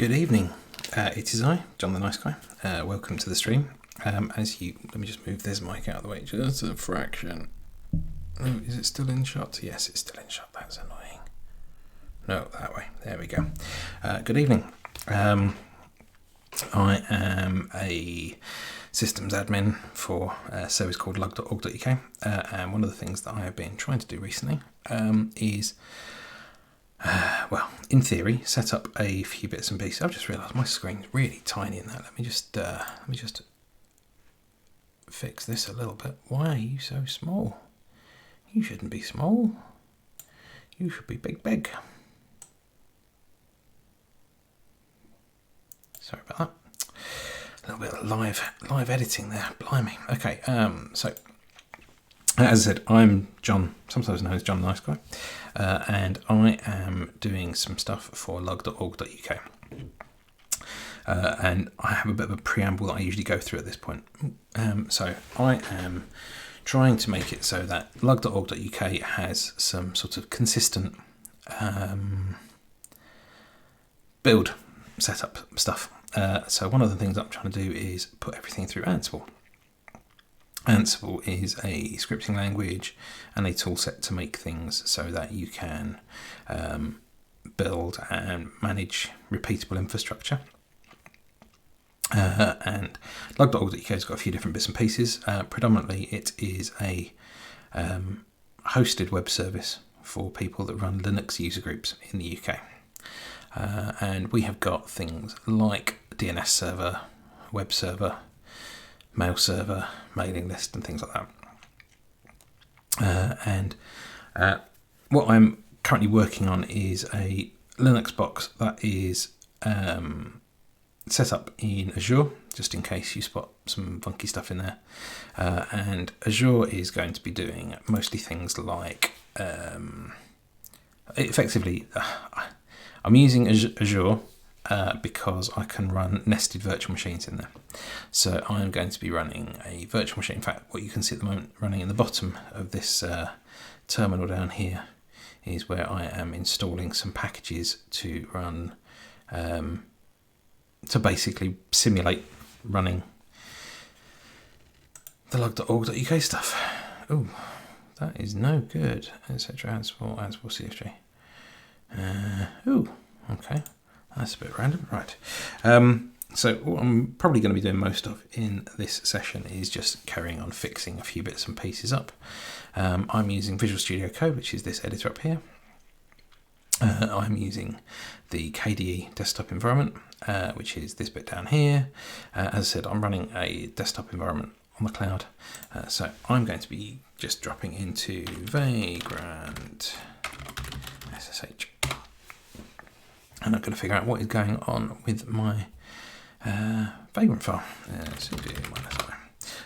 Good evening. It is I, John the Nice Guy. Welcome to the stream. Let me just move this mic out of the way just a fraction. Oh, is it still in shot? Yes, it's still in shot. That's annoying. No, that way. There we go. Good evening. I am a systems admin for a service called lug.org.uk, and one of the things that I have been trying to do recently is well, in theory, set up a few bits and pieces. I've just realised my screen's really tiny in that. Let me just fix this a little bit. Why are you so small? You shouldn't be small. You should be big. Sorry about that. A little bit of live editing there. Blimey. Okay. So as I said, I'm John, sometimes known as John the Nice Guy, and I am doing some stuff for lug.org.uk. And I have a bit of a preamble that I usually go through at this point. So I am trying to make it so that lug.org.uk has some sort of consistent build setup stuff. So one of the things I'm trying to do is put everything through Ansible. Ansible is a scripting language and a tool set to make things so that you can build and manage repeatable infrastructure. And lug.org.uk has got a few different bits and pieces. Predominantly it is a hosted web service for people that run Linux user groups in the UK. And we have got things like DNS server, web server, mail server, mailing list and things like that. What I'm currently working on is a Linux box that is set up in Azure, just in case you spot some funky stuff in there. And Azure is going to be doing mostly things like, effectively, I'm using Azure because I can run nested virtual machines in there. So I'm going to be running a virtual machine. In fact, what you can see at the moment running in the bottom of this terminal down here is where I am installing some packages to run, to basically simulate running the lug.org.uk stuff. Oh, that is no good, etc. Ansible CFG. Oh, okay. That's a bit random. Right. So what I'm probably going to be doing most of in this session is just carrying on fixing a few bits and pieces up. I'm using Visual Studio Code, which is this editor up here. I'm using the KDE desktop environment, which is this bit down here. As I said, I'm running a desktop environment on the cloud. So I'm going to be just dropping into Vagrant SSH. And I'm going to figure out what is going on with my Vagrant file.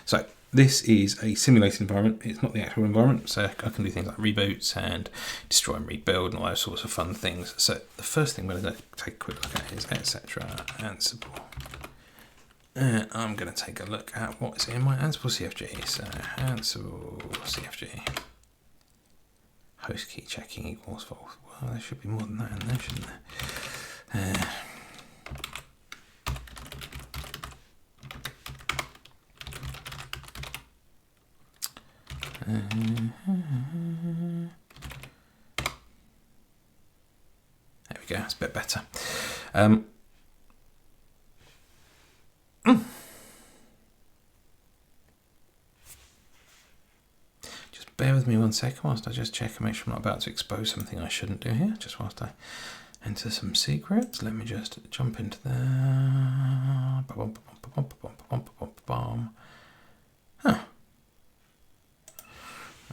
So this is a simulated environment. It's not the actual environment, so I can do things like reboots and destroy and rebuild and all those sorts of fun things. So the first thing I'm going to take a quick look at is etc. Ansible. And I'm going to take a look at what's in my Ansible CFG. So Ansible CFG. Host key checking equals false. Well, there should be more than that in there, shouldn't there? There we go, that's a bit better. Just bear with me 1 second whilst I just check and make sure I'm not about to expose something I shouldn't do here, just whilst I enter some secrets. Let me just jump into there. Huh.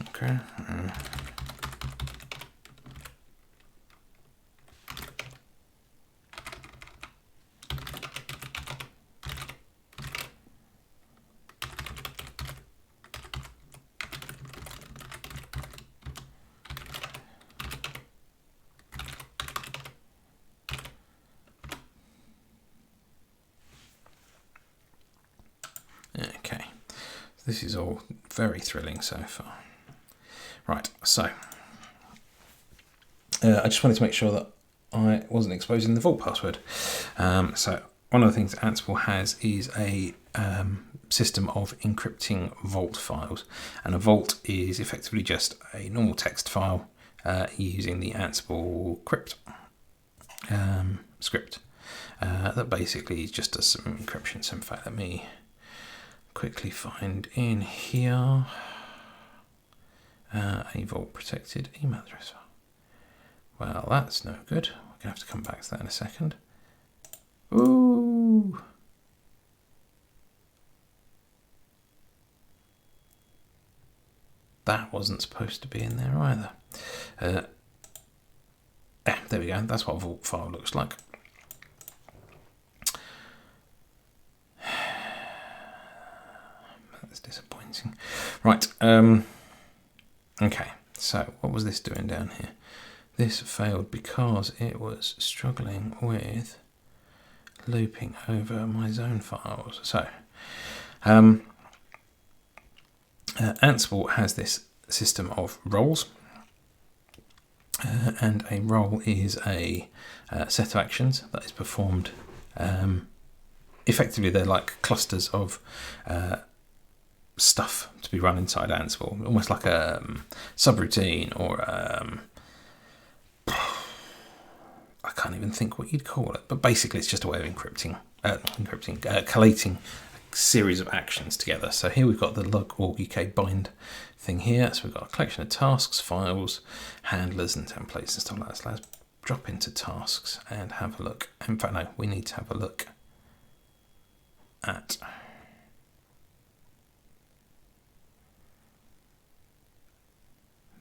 Okay. Okay, this is all very thrilling so far. Right, so I just wanted to make sure that I wasn't exposing the vault password. So one of the things Ansible has is a system of encrypting vault files, and a vault is effectively just a normal text file using the Ansible crypt script that basically just does some encryption. So in fact, let me quickly find in here a vault protected email address file. Well, that's no good. We're going to have to come back to that in a second. Ooh. That wasn't supposed to be in there either. There we go. That's what a vault file looks like. That's disappointing. Right. Okay. So what was this doing down here? This failed because it was struggling with looping over my zone files. So Ansible has this system of roles, and a role is a set of actions that is performed. Effectively, they're like clusters of stuff to be run inside Ansible, almost like a subroutine or I can't even think what you'd call it, but basically it's just a way of collating a series of actions together. So here we've got the log org UK bind thing here. So we've got a collection of tasks, files, handlers and templates and stuff like that. So let's drop into tasks and have a look. In fact, no, we need to have a look at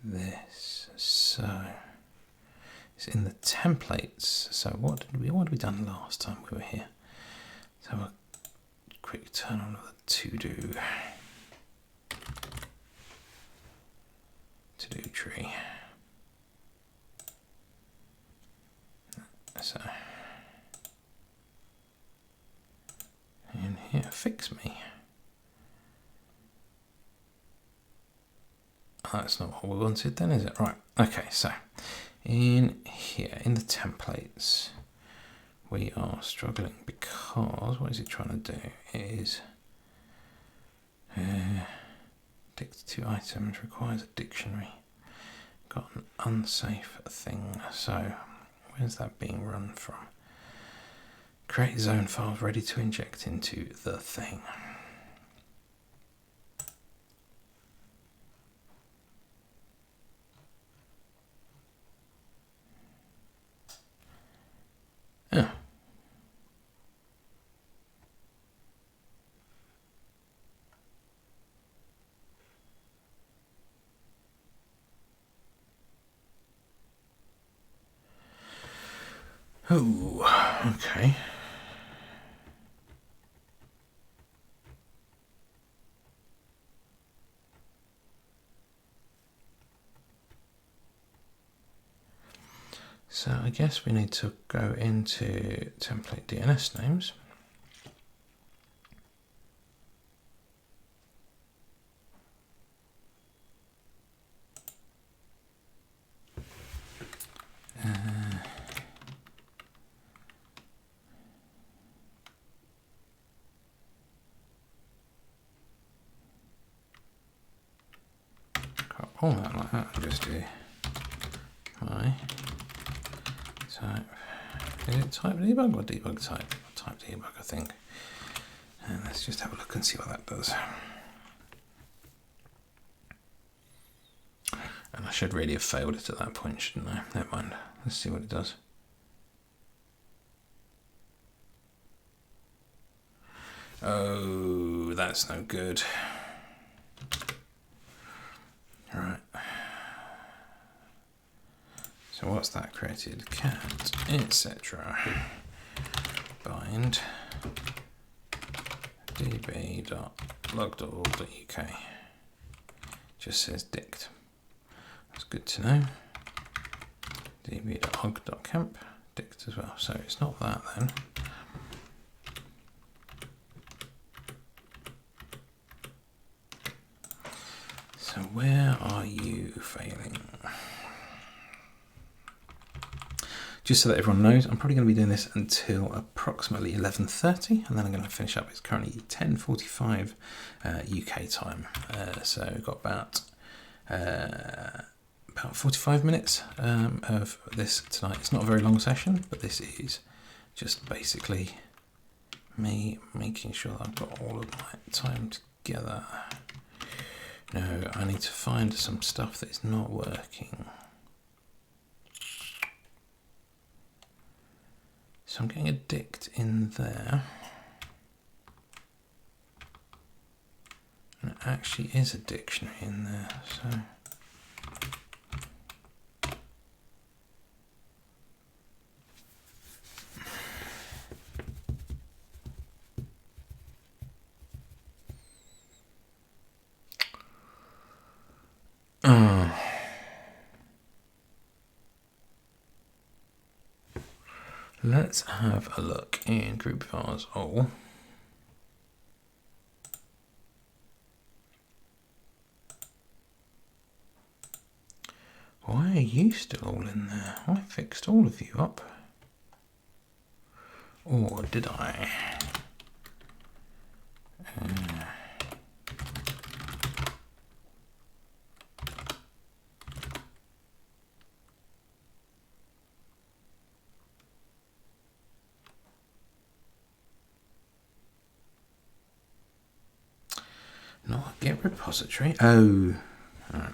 this. So it's in the templates. So what did we done last time we were here? Let's have a quick turn on of the to-do tree. So in here, fix me. Oh, that's not what we wanted then, is it? Right. Okay, so in here, in the templates, we are struggling because what is it trying to do is dict to items requires a dictionary. Got an unsafe thing. So where's that being run from? Create zone files ready to inject into the thing. Oh. Oh, okay. So I guess we need to go into template DNS names. All that like that, and just do my type. Is it type debug or debug type? Type debug, I think. And let's just have a look and see what that does. And I should really have failed it at that point, shouldn't I? Never mind. Let's see what it does. Oh, that's no good. Right. So what's that created? Cat, etc. Bind db.log.org.uk. Just says dict. That's good to know. db.log.camp, dict as well. So it's not that then. So where are you failing? just so that everyone knows, I'm probably going to be doing this until approximately 11:30, and then I'm going to finish up. It's currently 10:45 UK time, so we've got about 45 minutes of this tonight. It's not a very long session, but this is just basically me making sure that I've got all of my time together. No, I need to find some stuff that is not working. So I'm getting a dict in there. And it actually is a dictionary in there, so. Let's have a look in group files all. Why are you still all in there? I fixed all of you up. Or did I? Not get repository. Oh, all right.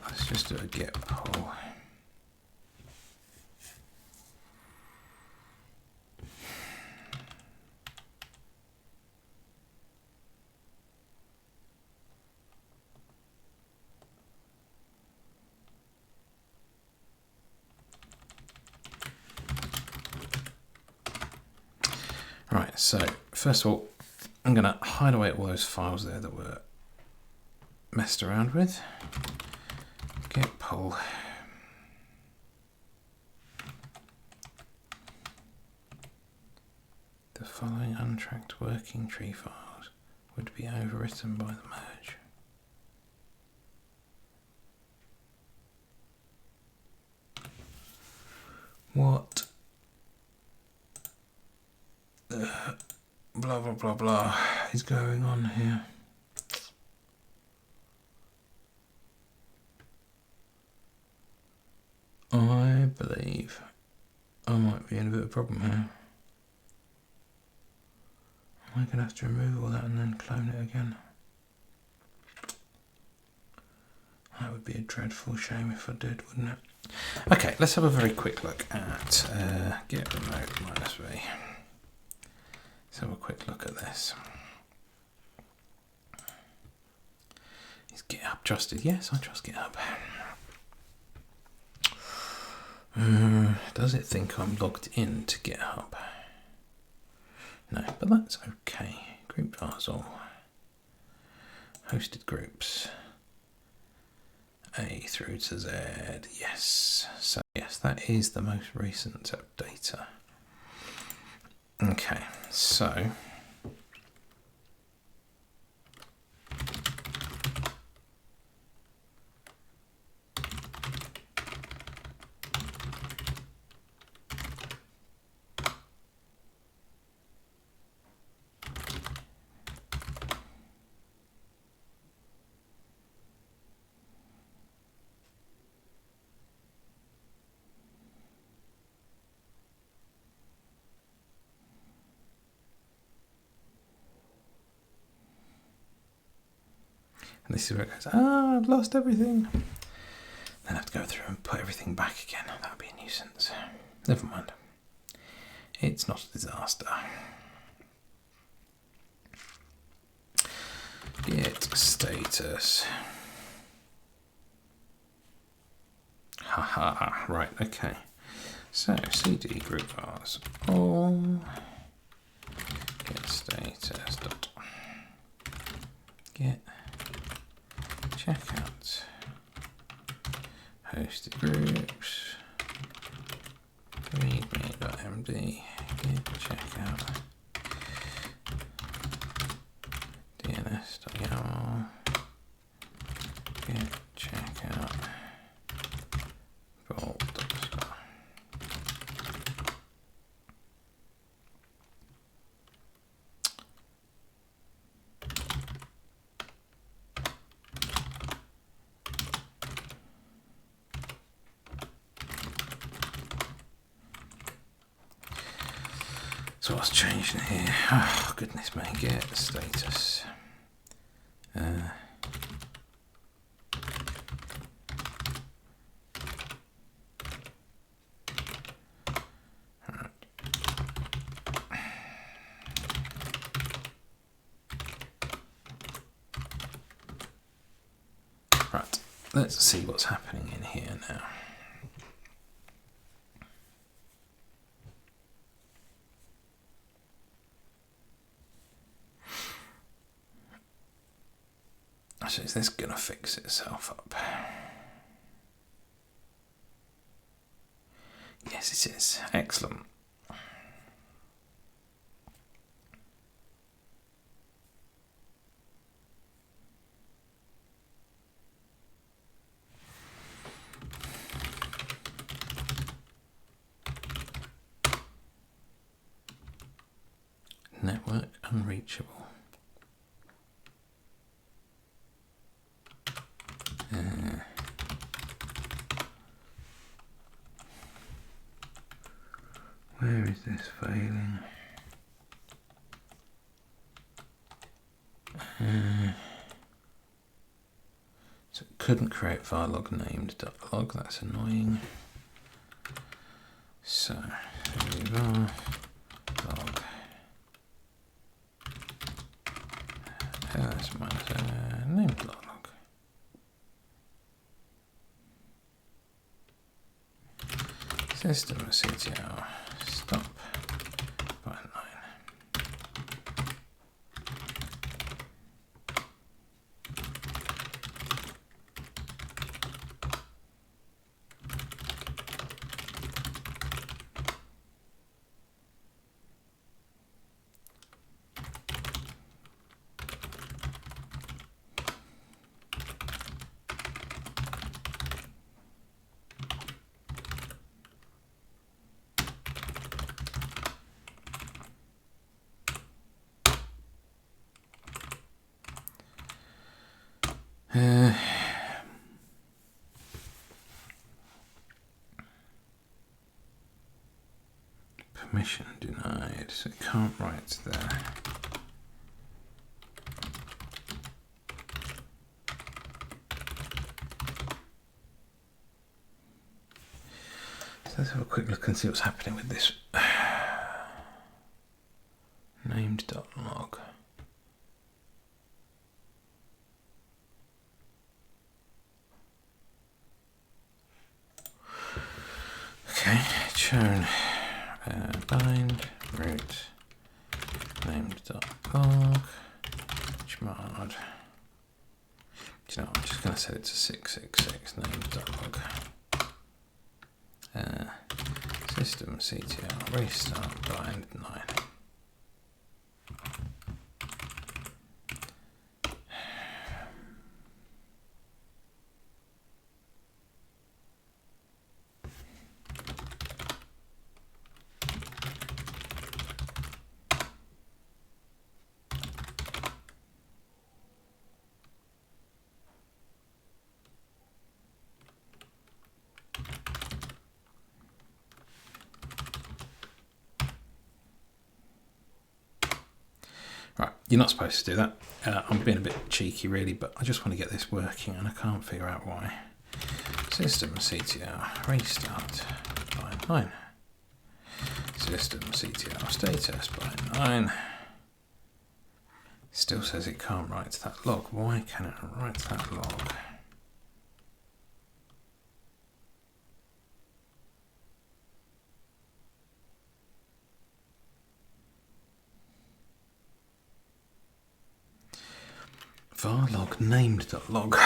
Let's just do a get poll. Right, so first of all, I'm going to hide away all those files there that were messed around with. Get poll. The following untracked working tree files would be overwritten by the merge. What? Blah blah blah blah is going on here. I believe I might be in a bit of a problem here. Am I going to have to remove all that and then clone it again? That would be a dreadful shame if I did, wouldn't it? Okay, let's have a very quick look at get remote -v. Let's have a quick look at this. Is GitHub trusted? Yes, I trust GitHub. Does it think I'm logged in to GitHub? No, but that's okay. Group files all. Hosted groups. A through to Z. Yes. So yes, that is the most recent data. Okay, so and this is where it goes, I've lost everything. Then I have to go through and put everything back again. That would be a nuisance. Never mind. It's not a disaster. Git status. Haha, right, okay. So cd group vars all get status dot get checkout hosted groups systemd git checkout dns.yaml git checkout vault.star. So what's changed in here? Oh goodness me, get status. Right, let's see what's happening in here now. So is this going to fix itself up? Yes, it is. Excellent. Network unreachable. Where is this failing? So it couldn't create file log named.log, that's annoying. So var log ls minus named.log. Systemctl stop by 9. Permission denied, so it can't write there. So let's have a quick look and see what's happening with this named.log. Okay, churn bind root named.log chmod. You know, I'm just going to set it to 666 named.log. Systemctl restart bind 9. Right, you're not supposed to do that. I'm being a bit cheeky really, but I just want to get this working and I can't figure out why. Systemctl restart by 9. Systemctl status by 9. Still says it can't write that log. Why can't it write that log? var log named.log.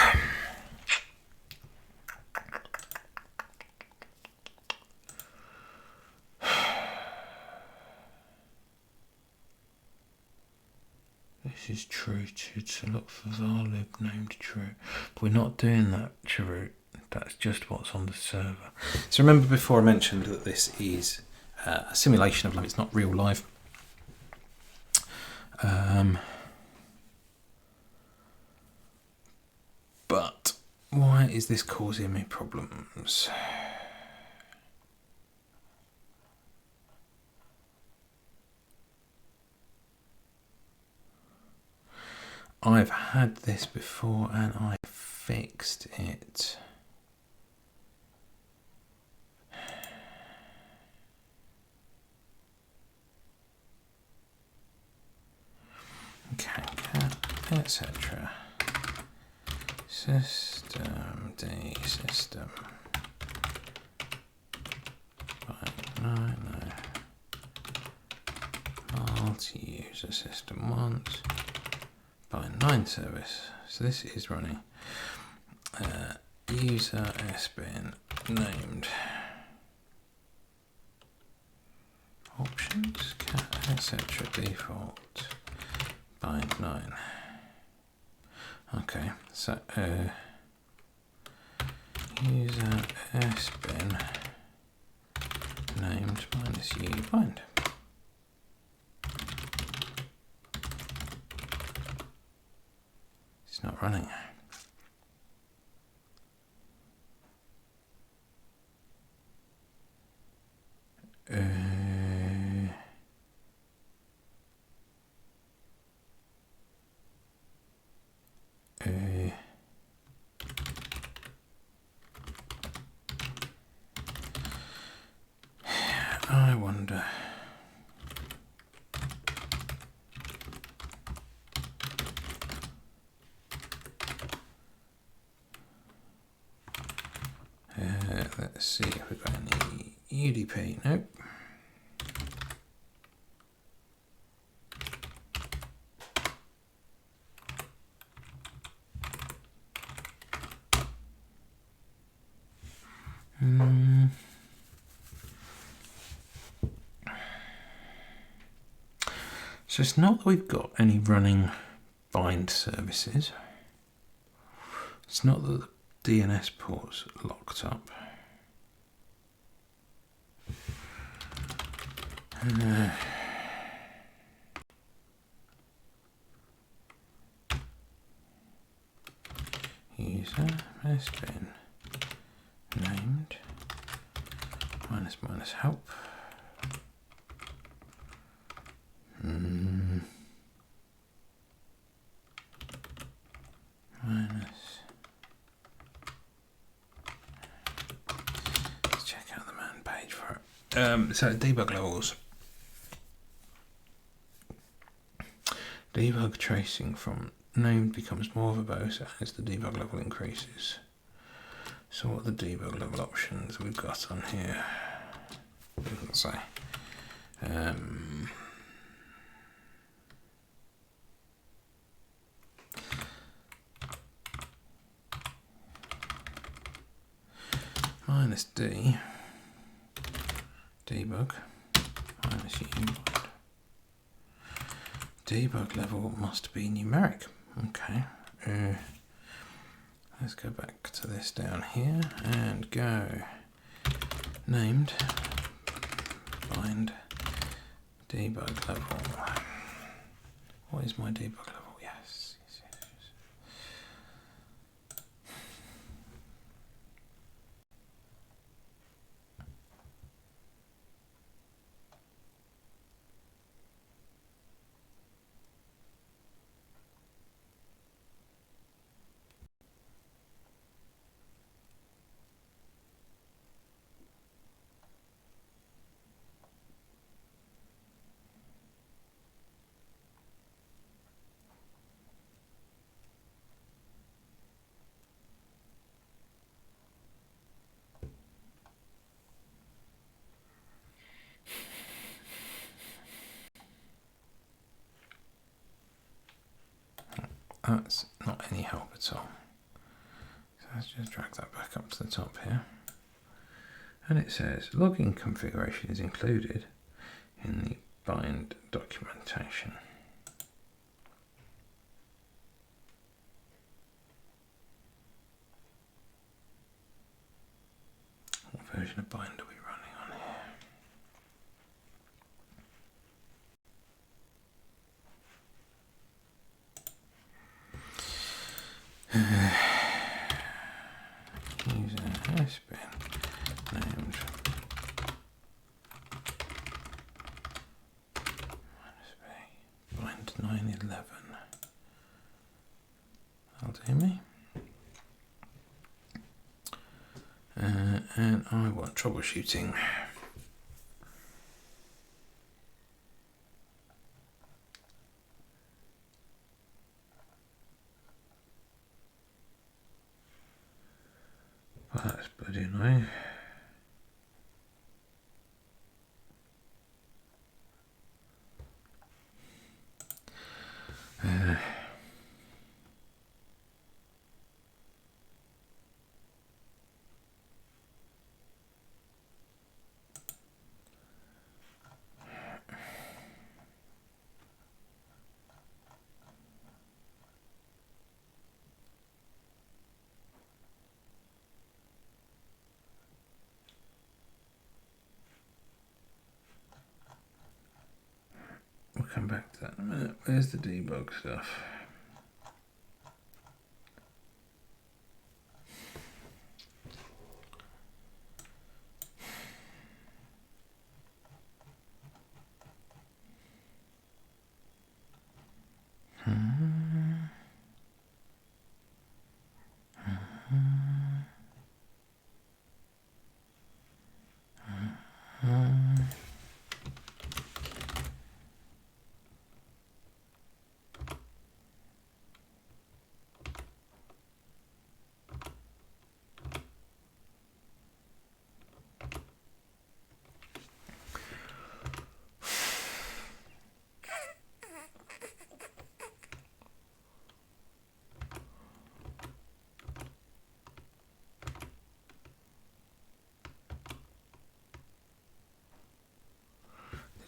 This is true to look for varlib named true. But we're not doing that root. That's just what's on the server. So remember before I mentioned that this is a simulation of life. It's not real life. But why is this causing me problems? I've had this before and I fixed it. Okay, etc. System D system. No. Multi-user system once. Bind 9 service. So this is running user sbin named options cat etc default bind 9. Okay, so user sbin named -u bind. It's not running. I wonder. Let's see if we've got any UDP. Nope. So it's not that we've got any running bind services. It's not that the DNS port's locked up. User sbin named -help. Let's check out the man page for it. So debug levels. Debug tracing from named becomes more verbose as the debug level increases. So what are the debug level options we've got on here? It doesn't say. -d debug -u. Debug level must be numeric. Okay. Let's go back to this down here and go named bind debug level. What is my debug level? Yes. That's not any help at all. So let's just drag that back up to the top here. And it says login configuration is included in the bind documentation. version of bind are we running on here? User has been named bind 911. That'll do me. And I want troubleshooting. Well, that's bloody annoying. We'll come back to that in a minute. Where's the debug stuff?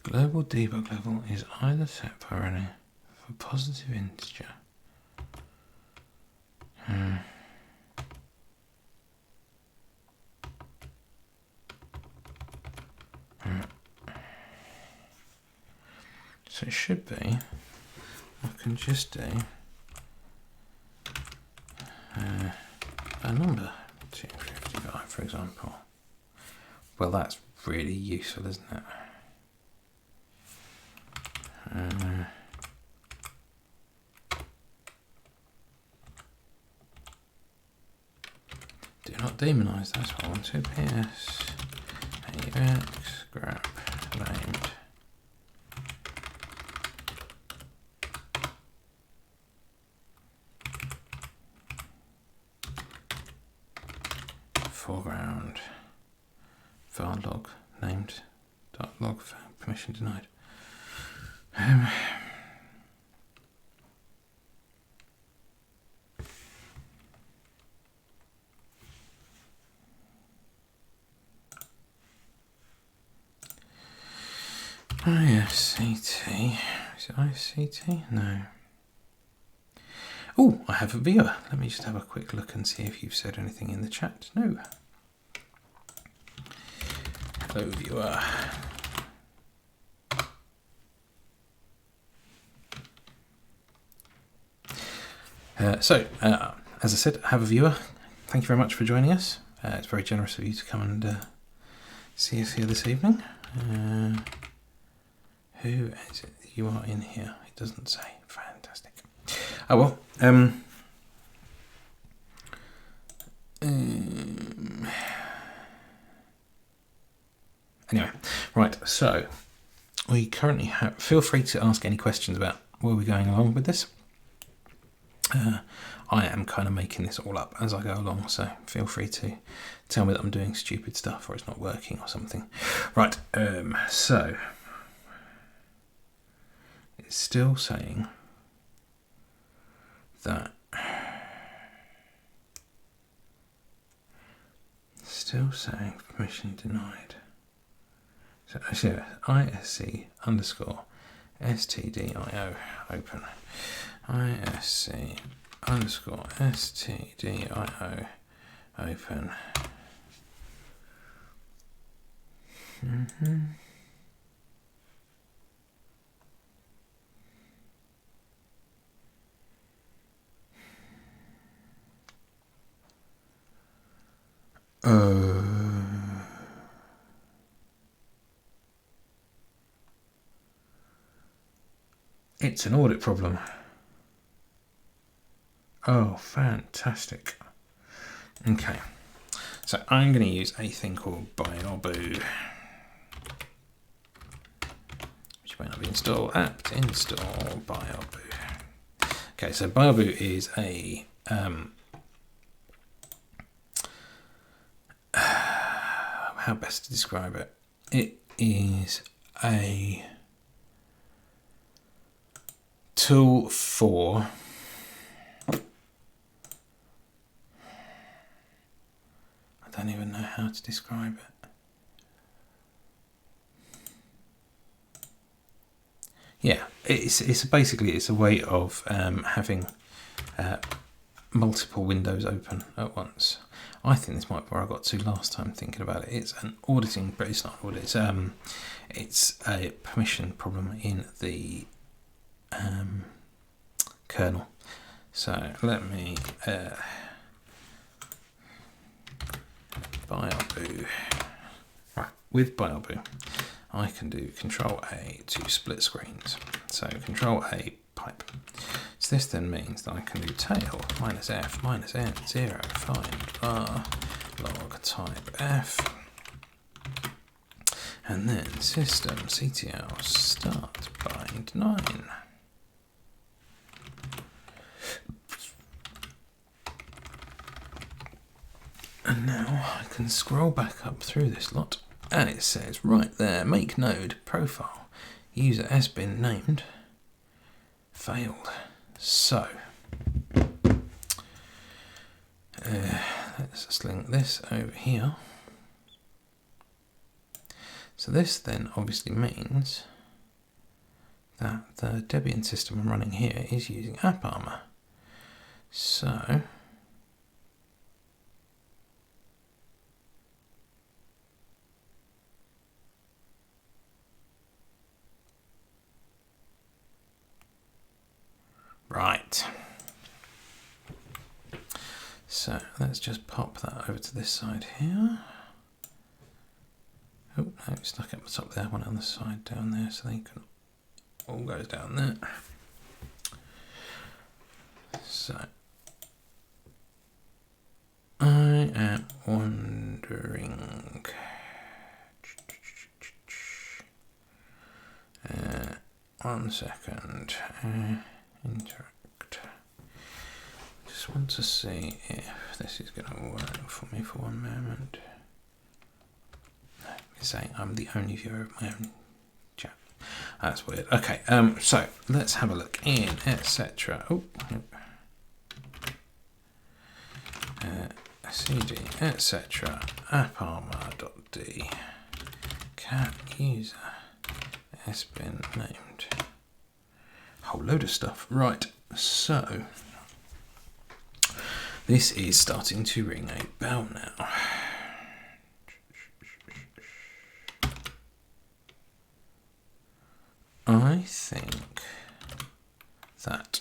Global debug level is either set by running for positive integer. So it should be, I can just do a number, 255 for example. Well, that's really useful, isn't it? Do not demonize, that's what I want to. PS AUX grep named. Foreground file log named .log permission denied. ISCT. Is it ISCT? No. Oh, I have a viewer. Let me just have a quick look and see if you've said anything in the chat. No. Hello, viewer. As I said, I have a viewer. Thank you very much for joining us. It's very generous of you to come and see us here this evening. Who is it you are in here? It doesn't say. Fantastic. Oh well. Anyway, right. So we currently have. Feel free to ask any questions about where we're going along with this. I am kind of making this all up as I go along, so feel free to tell me that I'm doing stupid stuff or it's not working or something. Right. So. It's still saying that permission denied. So ISC underscore stdio open. ISC underscore stdio open. It's an audit problem. Oh, fantastic. Okay, so I'm going to use a thing called Biobu, which may not be installed. Apt install Biobu. Okay, so Biobu is a how best to describe it? It is a tool for I don't even know how to describe it. Yeah, it's basically it's a way of having multiple windows open at once. I think this might be where I got to last time thinking about it. It's an auditing, but it's not an audit. It's a permission problem in the kernel. So let me Biobu. Right, with Biobu, I can do Control A to split screens. So Control A pipe. So this then means that I can do tail -f -n 0 find var log type f, and then system ctl start bind 9. And now I can scroll back up through this lot, and it says right there, make node profile user has been named failed. So let's just link this over here. So this then obviously means that the Debian system I'm running here is using AppArmor. So right. So let's just pop that over to this side here. Oh, no, it's stuck up the top there, one on the side down there, so they can all goes down there. So I am wondering. 1 second. Interact. Just want to see if this is going to work for me for one moment. No, it's saying I'm the only viewer of my own chat. That's weird. Okay, so let's have a look in etc. Oh, cd etc. AppArmor.d cat user has been named. Whole load of stuff. Right, so this is starting to ring a bell now. I think that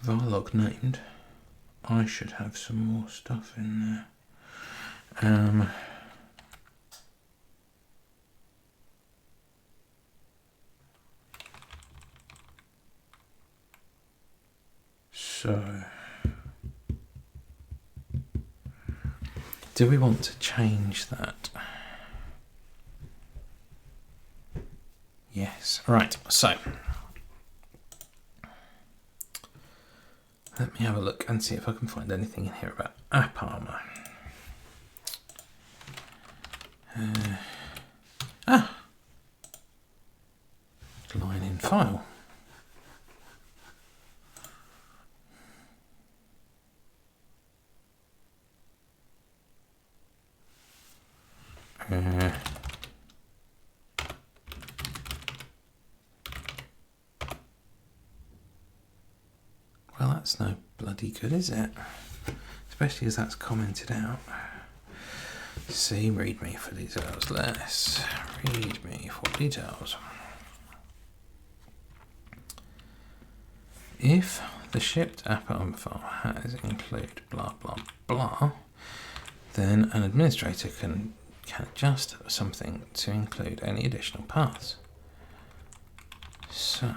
varlog named, I should have some more stuff in there. So, do we want to change that? Yes. Right. So, let me have a look and see if I can find anything in here about AppArmor. Line in file. Well, that's no bloody good, is it? Especially as that's commented out. See readme for details. Let's readme for details. If the shipped AppArmor file has include blah blah blah, then an administrator can adjust something to include any additional paths. So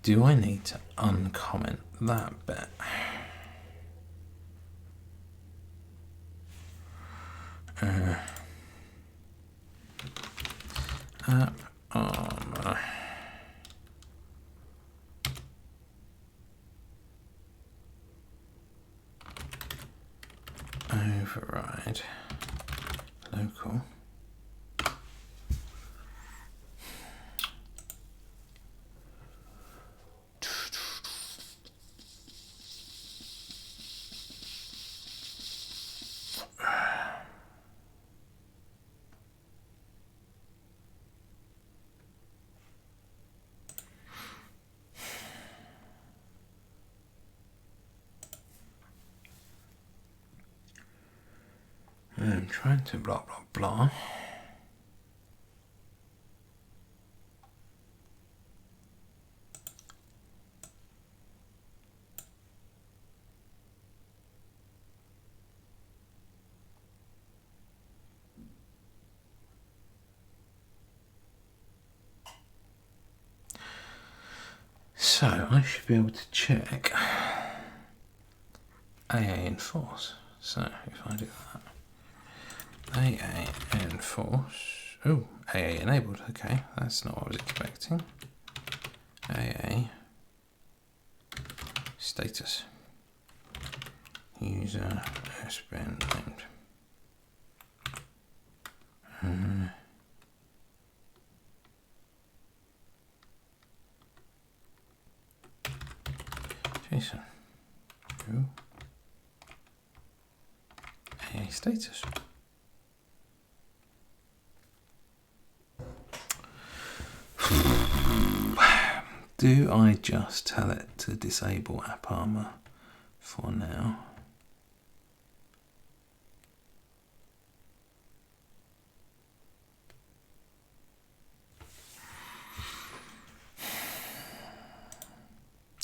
do I need to uncomment that bit? AppArmor override local I'm trying to blah blah blah. So I should be able to check AA enforce. So if I do that, AA enforce. Oh, AA enabled. Okay, that's not what I was expecting. AA status. User has been named. Jason. Oh. AA status. Do I just tell it to disable AppArmor for now?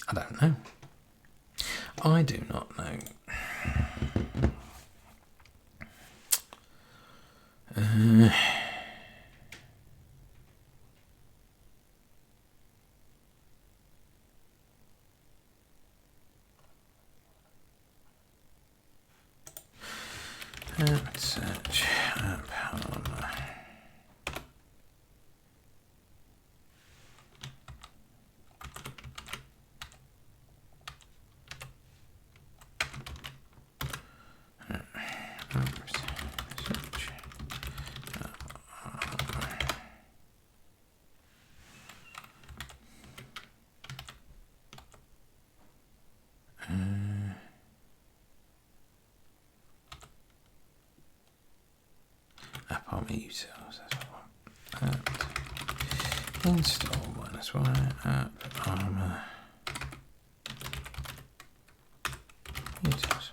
I don't know. I do not know. Search AppArmor. AppArmor utils, that's what I want. App install -y AppArmor utils.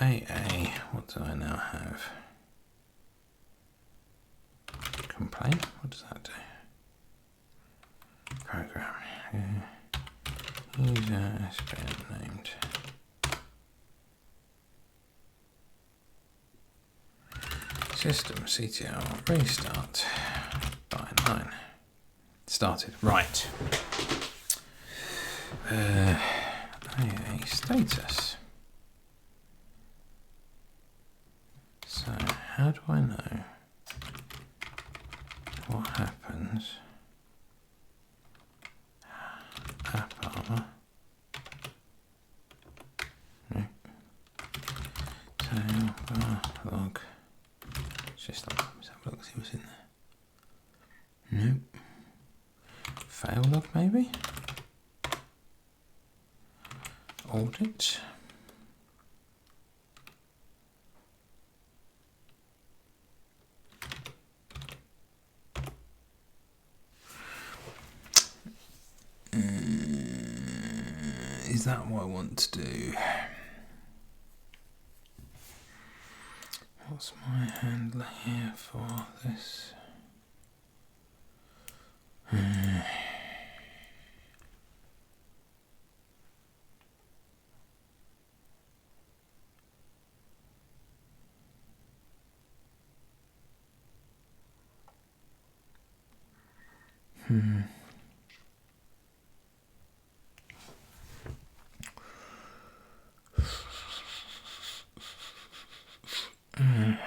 AA, what do I now have? Complaint, what does that do? Program. User has been named. System CTL restart by 9. Started. Right. AA status. So how do I know what happens? AppArmor. No. Tail log. System. Let's have a look, see what's in there. Nope. Fail log maybe? Audit. is that what I want to do? What's my handler here for this?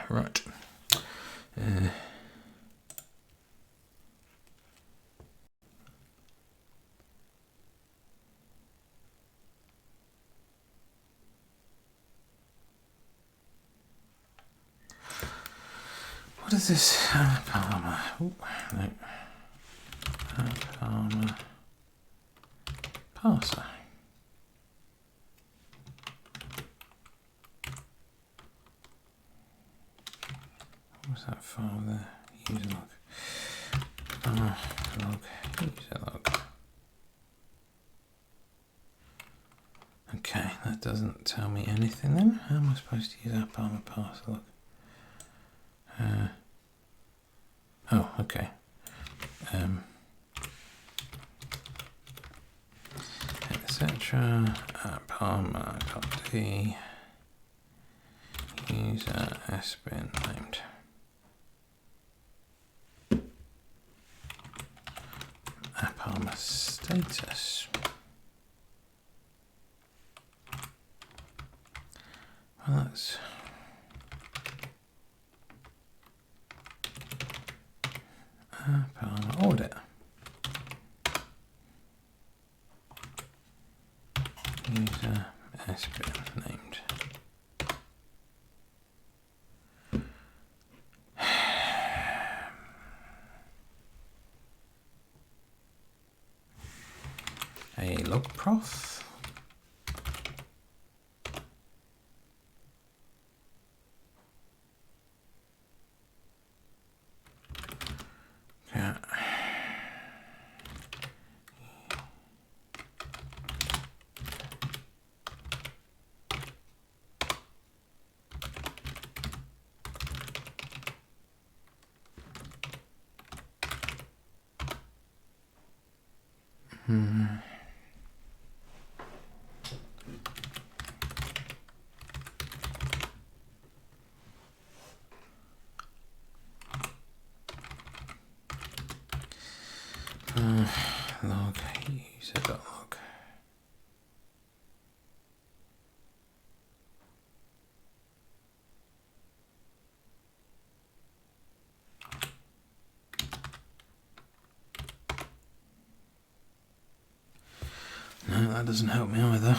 Right. What is this? AppArmor. Oh, no. AppArmor parser. What's that file there? User log. Log. User log. Okay, that doesn't tell me anything then. How am I supposed to use AppArmor parser log? Oh, okay. Etc. AppArmor.d user has been named. AppArmor status. Well, that's AppArmor audit. User has been named. A log prof. Yeah. Log user.log. No, that doesn't help me either.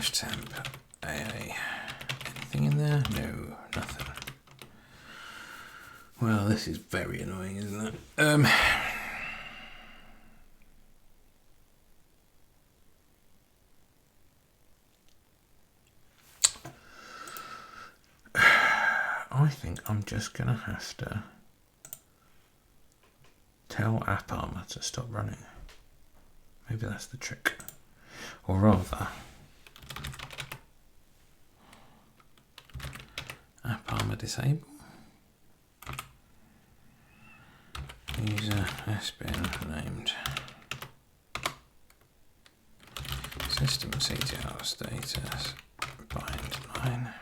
/temp AA. Anything in there? No, nothing. Well, this is very annoying, isn't it? I think I'm just going to have to tell AppArmor to stop running. Maybe that's the trick. Or rather, AppArmor disable. User has been named. System CTR status bind line.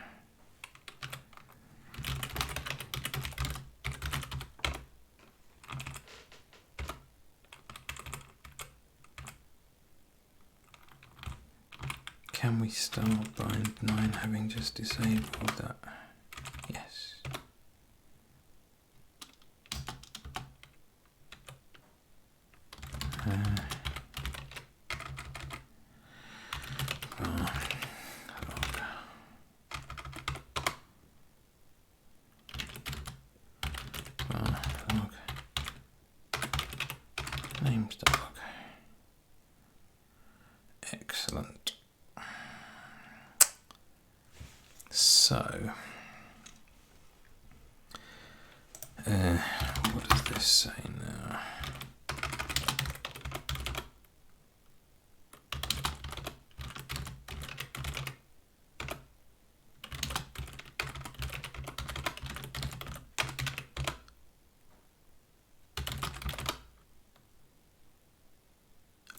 Can we start bind 9 having just disabled that? Yes. So, what does this say now?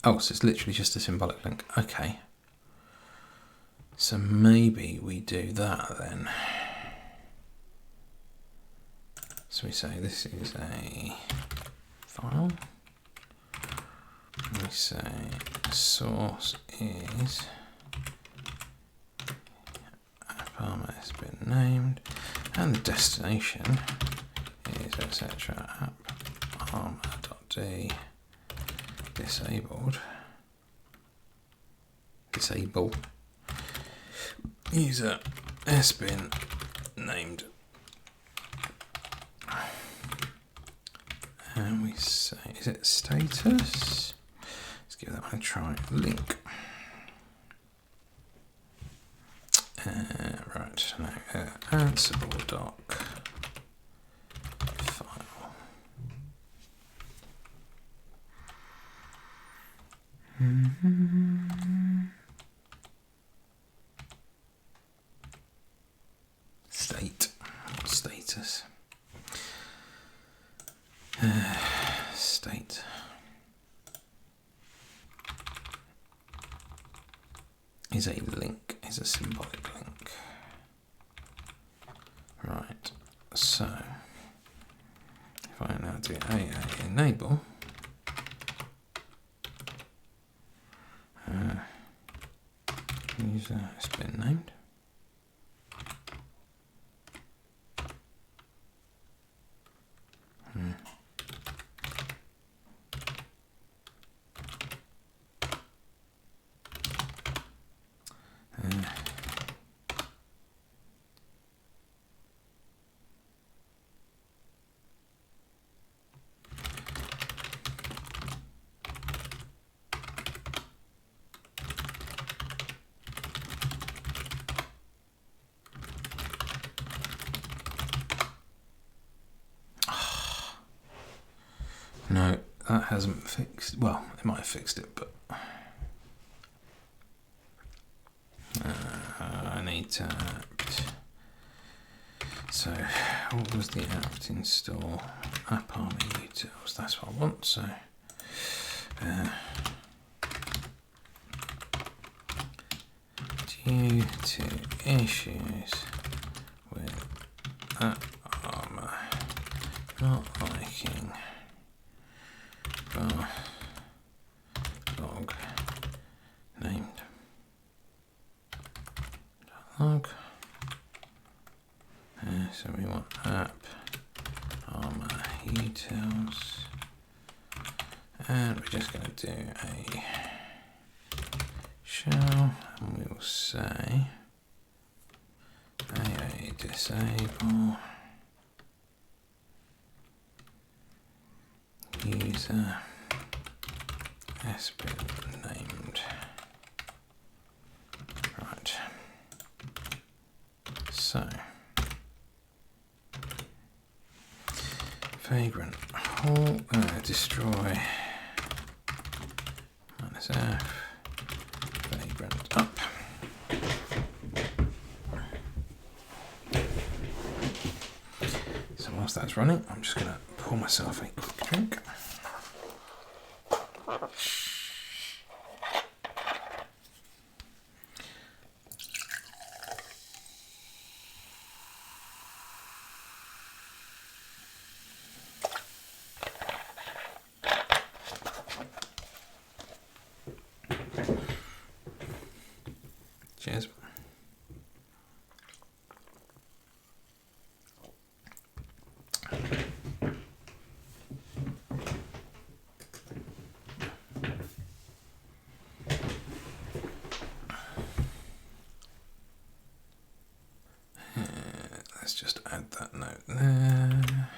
Oh, so it's literally just a symbolic link. Okay. So maybe we do that then. So we say this is a file. We say source is AppArmor has been named, and the destination is etc. AppArmor.d disable user has been named, and we say, is it status? Let's give that one a try. Link. Right, now Ansible doc file. State, status, state. Is a link, is a symbolic link. Right, so if I now do AA enable, user has been named. No, that hasn't fixed. Well, it might have fixed it, but I need to apt. So, what was the apt install? AppArmor utils. That's what I want. So, due to issues with AppArmor not liking log named log. So we want AppArmor utils, and we're just going to do a shell, and we will say AA disable user has been named. Right. So vagrant hole, destroy -f vagrant up. So whilst that's running, I'm just going to pour myself a quick drink. Cheers. Let's just add that note there.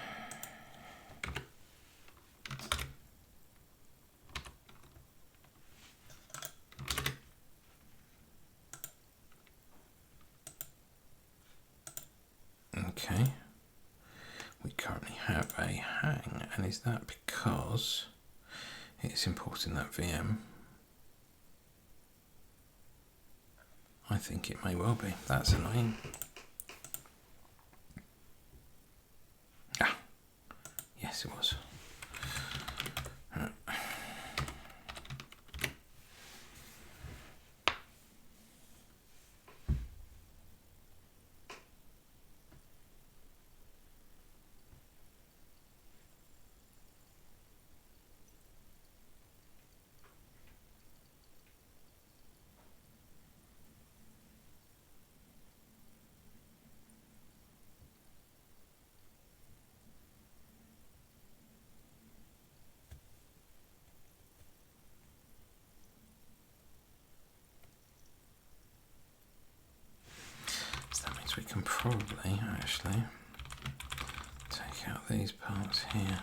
Okay. We currently have a hang, and is that because it's importing that VM? I think it may well be. That's annoying. Ah, yes, it was. We can probably actually take out these parts here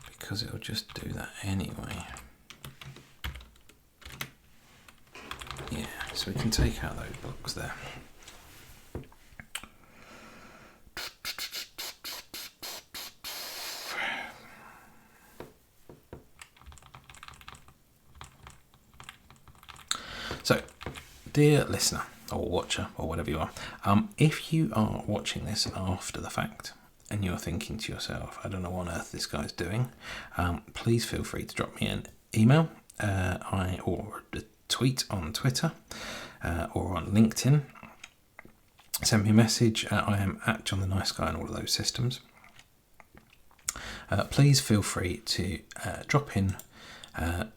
because it'll just do that anyway. Yeah, so we can take out those blocks there. So, dear listener, or watcher, or whatever you are, if you are watching this after the fact and you're thinking to yourself, I don't know what on earth this guy's doing, please feel free to drop me an email or a tweet on Twitter or on LinkedIn. Send me a message. I am at John the Nice Guy on all of those systems. Please feel free to drop in,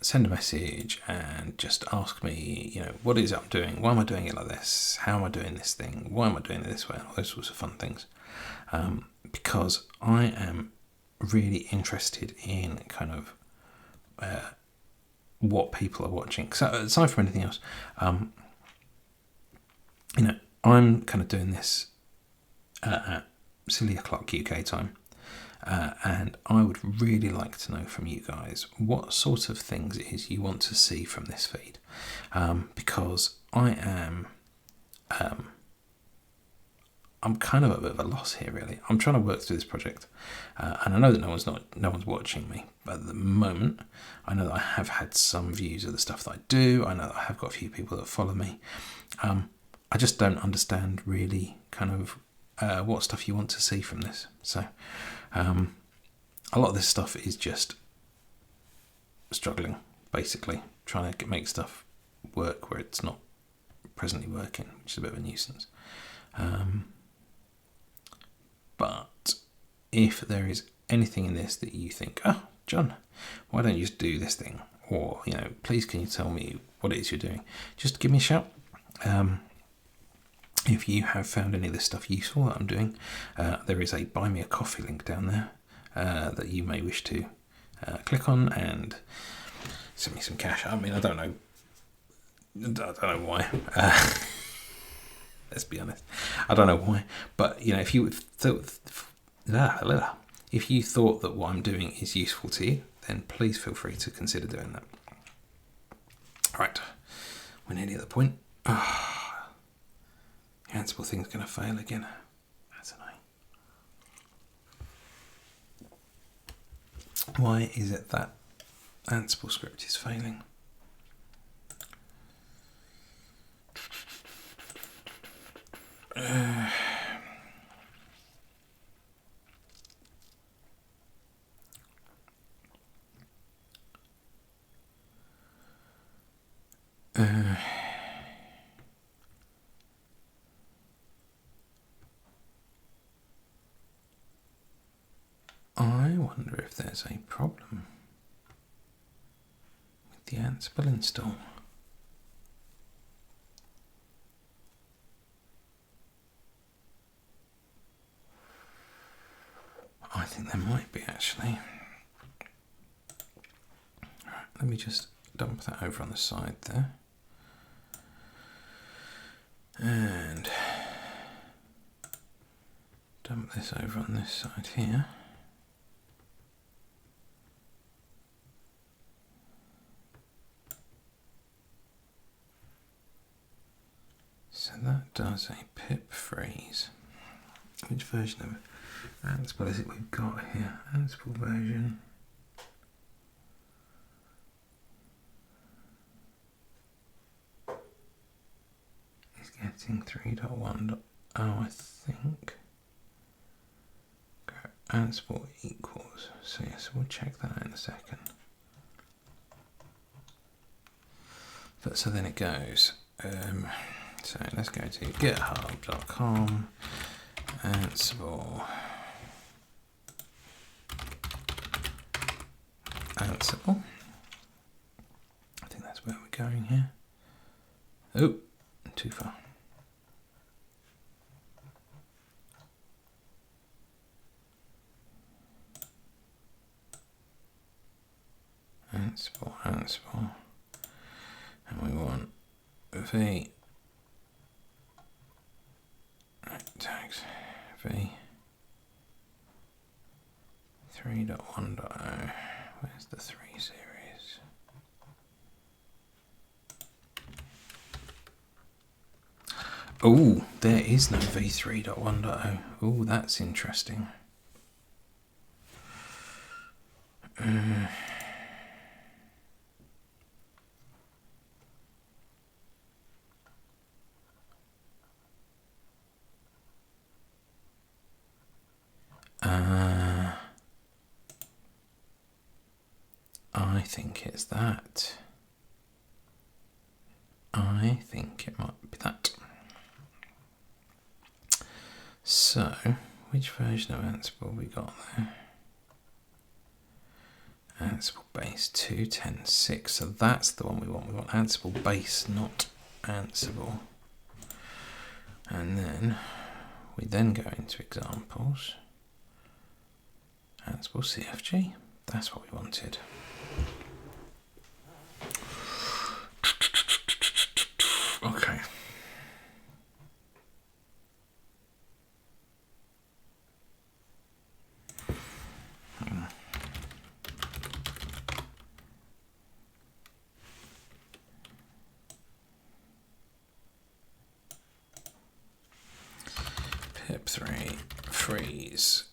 send a message and just ask me, what is it I'm doing? Why am I doing it like this? How am I doing this thing? Why am I doing it this way? All those sorts of fun things. Because I am really interested in kind of what people are watching. So aside from anything else, I'm kind of doing this at silly o'clock UK time. And I would really like to know from you guys what sort of things it is you want to see from this feed, because I'm kind of at a bit of a loss here, really. I'm trying to work through this project, and I know that no one's watching me, but at the moment, I know that I have had some views of the stuff that I do. I know that I have got a few people that follow me. I just don't understand really kind of what stuff you want to see from this. So. A lot of this stuff is just struggling, basically, trying to make stuff work where it's not presently working, which is a bit of a nuisance. But if there is anything in this that you think, oh, John, why don't you just do this thing? Or, please can you tell me what it is you're doing? Just give me a shout. If you have found any of this stuff useful that I'm doing, there is a Buy Me a Coffee link down there that you may wish to click on and send me some cash. I mean, I don't know why. Let's be honest. I don't know why. But, if you thought that what I'm doing is useful to you, then please feel free to consider doing that. Right. We're nearly at the point. The Ansible thing's going to fail again. That's annoying. Why is it that Ansible script is failing? I wonder if there's a problem with the Ansible install. I think there might be, actually. Right, let me just dump that over on the side there. And dump this over on this side here. So that does a pip freeze. Which version of Ansible is it we've got here? Ansible version. It's getting 3.1. I think. Ansible equals. So yes, we'll check that out in a second. But so then it goes. So let's go to github.com. Ansible. Ansible. I think that's where we're going here. Oh, too far. Ansible, Ansible. And we want V. Right, tags. V. 3.1.0. Where's the 3 series? Oh, there is no v3.1.0. Oh, that's interesting. I think it's that. I think it might be that. So, which version of Ansible we got there? Ansible base 2.10.6. So that's the one we want. We want Ansible base, not Ansible. And then we then go into examples. Ansible CFG. That's what we wanted. Okay. pip3 freeze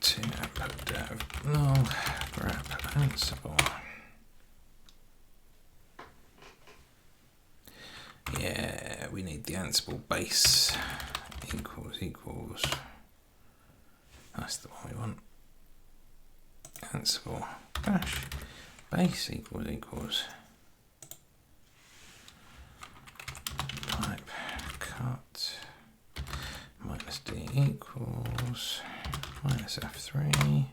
to app dev null grep Ansible. Yeah, we need the Ansible base equals. That's the one we want. Ansible dash base equals type cut minus d equals minus f3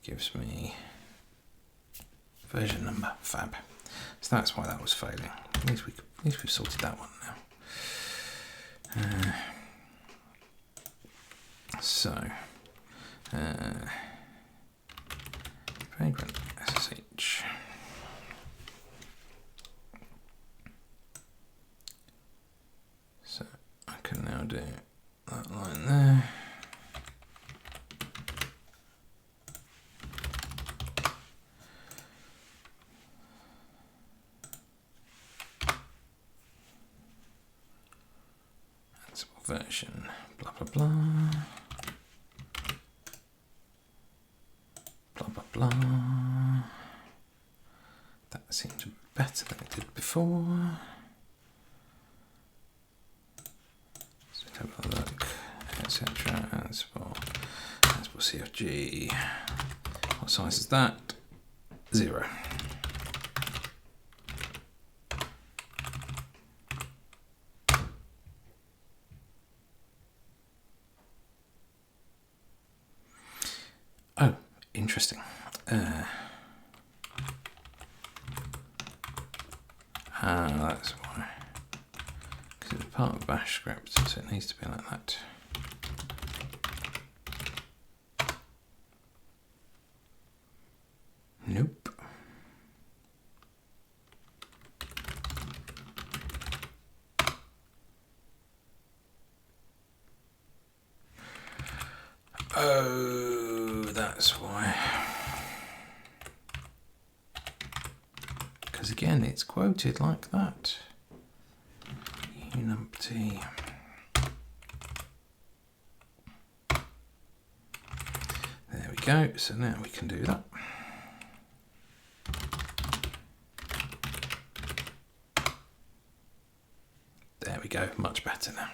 gives me version number. Fab. So that's why that was failing. At least we've sorted that one now. Vagrant SSH. So I can now do that line there. Ansible version, blah blah blah. Blah. That seems better than it did before. So let's have a look, etc. Ansible CFG. What size is that? 0. Oh, interesting. That's why. Because it's part of bash script, so it needs to be like that. Nope. Oh, that's why. Because again, it's quoted like that. Unumpty. go. So now we can do that. There we go, much better now.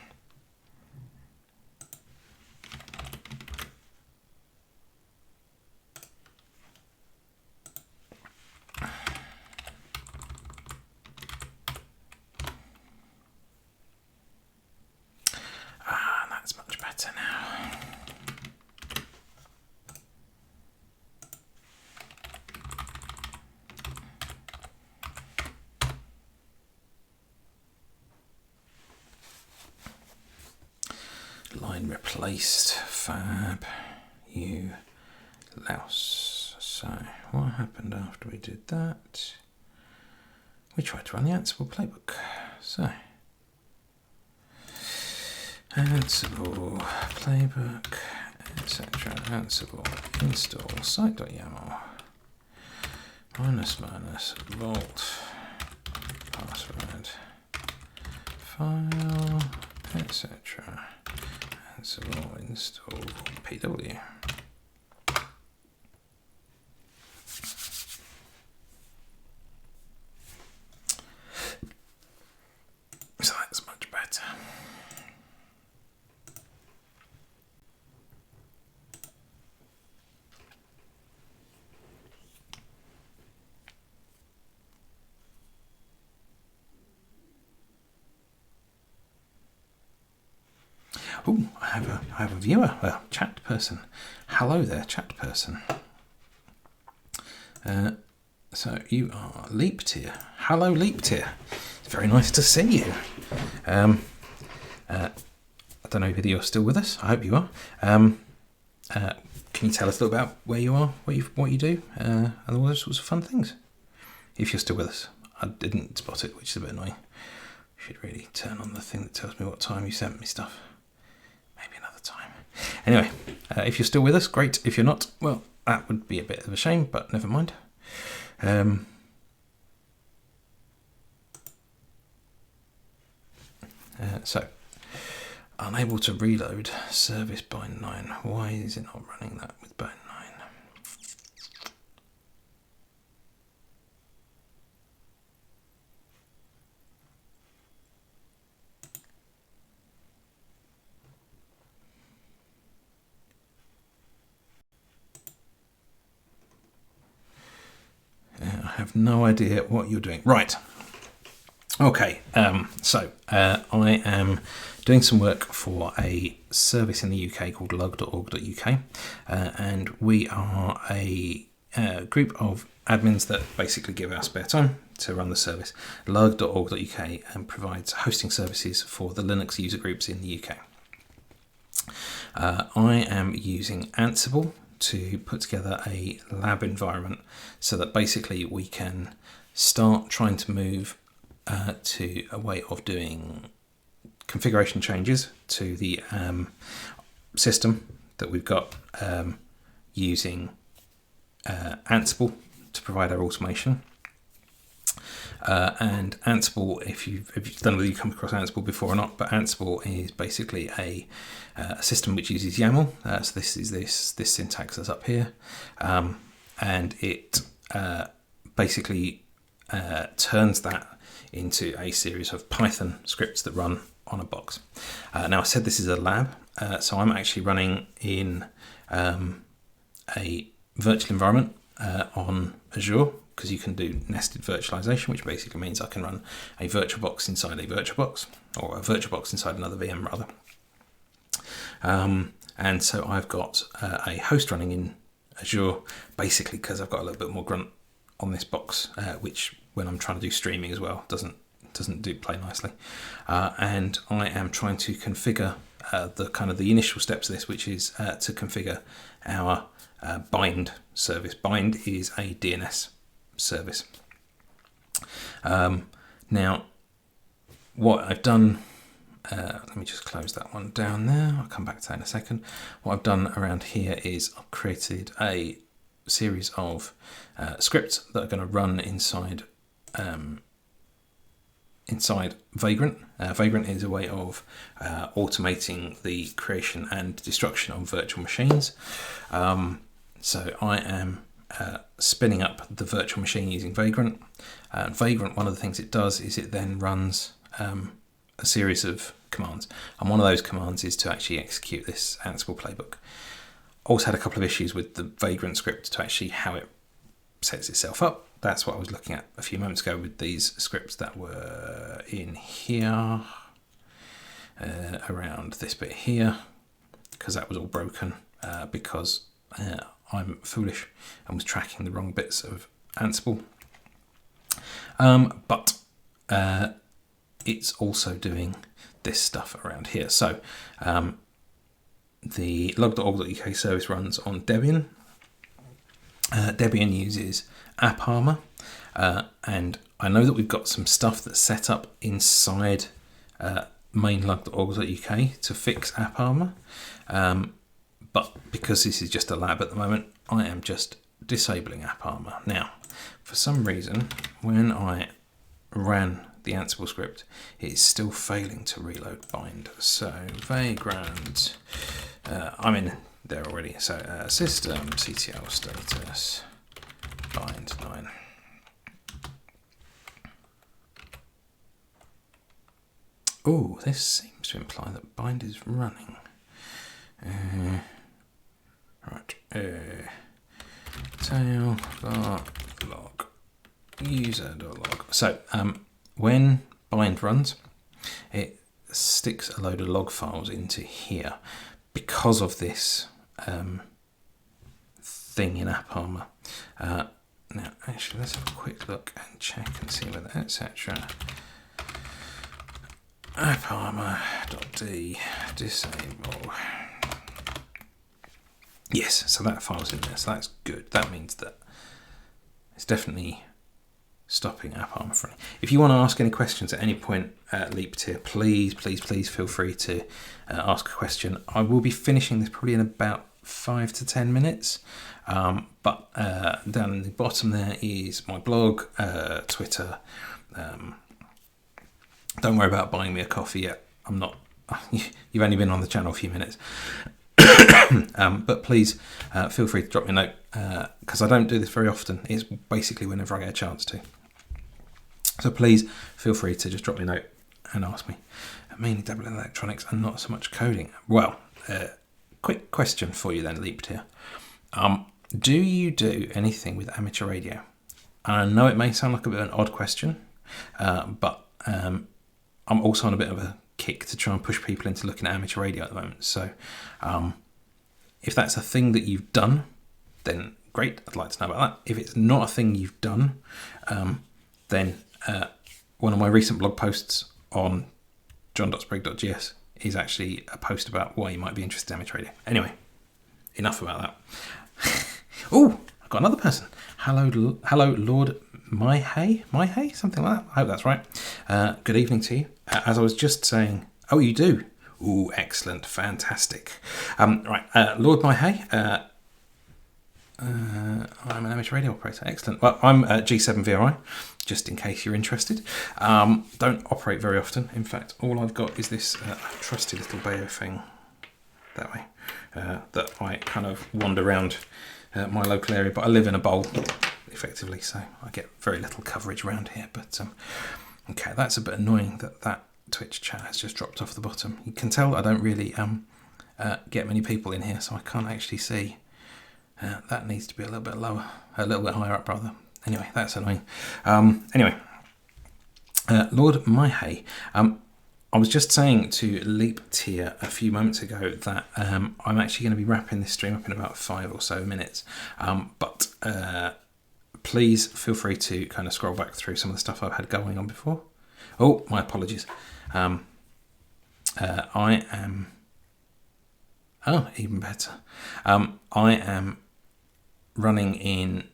That's much better now. Line replaced, fab, you, louse. So what happened after we did that? We tried to run the Ansible playbook. So Ansible playbook, etc. Ansible install site.yaml -- vault password file, etc. Ansible install pw. So that's much better. Oh, I have a viewer, a chat person. Hello there, chat person. So you are Leap Tier. Hello, Leap Tier. It's very nice to see you. I don't know whether you're still with us. I hope you are. Can you tell us a little about where you are, what you do, and all those sorts of fun things? If you're still with us. I didn't spot it, which is a bit annoying. Should really turn on the thing that tells me what time you sent me stuff. Maybe another time. Anyway, if you're still with us, great. If you're not, well, that would be a bit of a shame, but never mind. So, unable to reload service by 9. Why is it not running that with by 9? I have no idea what you're doing. Right. Okay. So I am doing some work for a service in the UK called lug.org.uk, and we are a group of admins that basically give our spare time to run the service. Lug.org.uk and provides hosting services for the Linux user groups in the UK. I am using Ansible to put together a lab environment so that basically we can start trying to move to a way of doing configuration changes to the system that we've got using Ansible to provide our automation. And Ansible, if you've done whether you come across Ansible before or not, but Ansible is basically a system which uses YAML. So this is this syntax that's up here, and it basically turns that into a series of Python scripts that run on a box. Now I said this is a lab, so I'm actually running in a virtual environment on Azure, because you can do nested virtualization, which basically means I can run a virtual box inside a virtual box, or a virtual box inside another VM rather. And so I've got a host running in Azure, basically because I've got a little bit more grunt on this box, which when I'm trying to do streaming as well doesn't play nicely. And I am trying to configure the initial steps of this, which is to configure our bind service. Bind is a DNS service. Now, what I've done, let me just close that one down there. I'll come back to that in a second. What I've done around here is I've created a series of scripts that are going to run inside Vagrant. Vagrant is a way of automating the creation and destruction of virtual machines. So I am spinning up the virtual machine using Vagrant. Vagrant, one of the things it does is it then runs a series of commands, and one of those commands is to actually execute this Ansible playbook. Also had a couple of issues with the Vagrant script to actually how it sets itself up. That's what I was looking at a few moments ago with these scripts that were in here, around this bit here, because that was all broken because I'm foolish and was tracking the wrong bits of Ansible. But it's also doing this stuff around here. So the log.org.uk service runs on Debian. Debian uses AppArmor, and I know that we've got some stuff that's set up inside main log.org.uk to fix AppArmor, but because this is just a lab at the moment, I am just disabling AppArmor. Now, for some reason, when I ran the Ansible script, it's still failing to reload bind. So Vagrant, I'm in there already. So system ctl status bind 9. Oh, this seems to imply that bind is running. Right. Tail.log user.log. So when bind runs, it sticks a load of log files into here because of this thing in AppArmor. Now, actually, let's have a quick look and check and see whether etc. AppArmor.d disable. Yes, so that file's in there, so that's good. That means that it's definitely stopping AppArmor from running. If you want to ask any questions at any point at Leap Tier, please feel free to ask a question. I will be finishing this probably in about 5 to 10 minutes. But down in the bottom there is my blog, Twitter. Don't worry about buying me a coffee yet. I'm not. You've only been on the channel a few minutes. But please feel free to drop me a note, because I don't do this very often. It's basically whenever I get a chance to. So please feel free to just drop me a note and ask me. Mainly dabble in electronics and not so much coding. Well, quick question for you then, Leap Tier. Do you do anything with amateur radio? And I know it may sound like a bit of an odd question, but I'm also on a bit of a kick to try and push people into looking at amateur radio at the moment. So if that's a thing that you've done, then great, I'd like to know about that. If it's not a thing you've done, then one of my recent blog posts on john.sprig.gs is actually a post about why you might be interested in amateur radio. Anyway, enough about that. Oh, I've got another person. Hello, Lord Myhay, something like that. I hope that's right. Good evening to you. As I was just saying, oh, you do. Ooh, excellent, fantastic. Right, Lord Myhay. I'm an amateur radio operator. Excellent. Well, I'm G7VRI, just in case you're interested. Don't operate very often. In fact, all I've got is this trusty little Bayo thing that way, that I kind of wander around my local area, but I live in a bowl effectively, so I get very little coverage around here. But okay, that's a bit annoying that Twitch chat has just dropped off the bottom. You can tell I don't really get many people in here, so I can't actually see. That needs to be a little bit lower, a little bit higher up rather. Anyway, that's annoying. Anyway, Lord Myhay, I was just saying to Leap Tier a few moments ago that I'm actually going to be wrapping this stream up in about 5 or so minutes. But please feel free to kind of scroll back through some of the stuff I've had going on before. Oh, my apologies. I am... Oh, even better. I am running in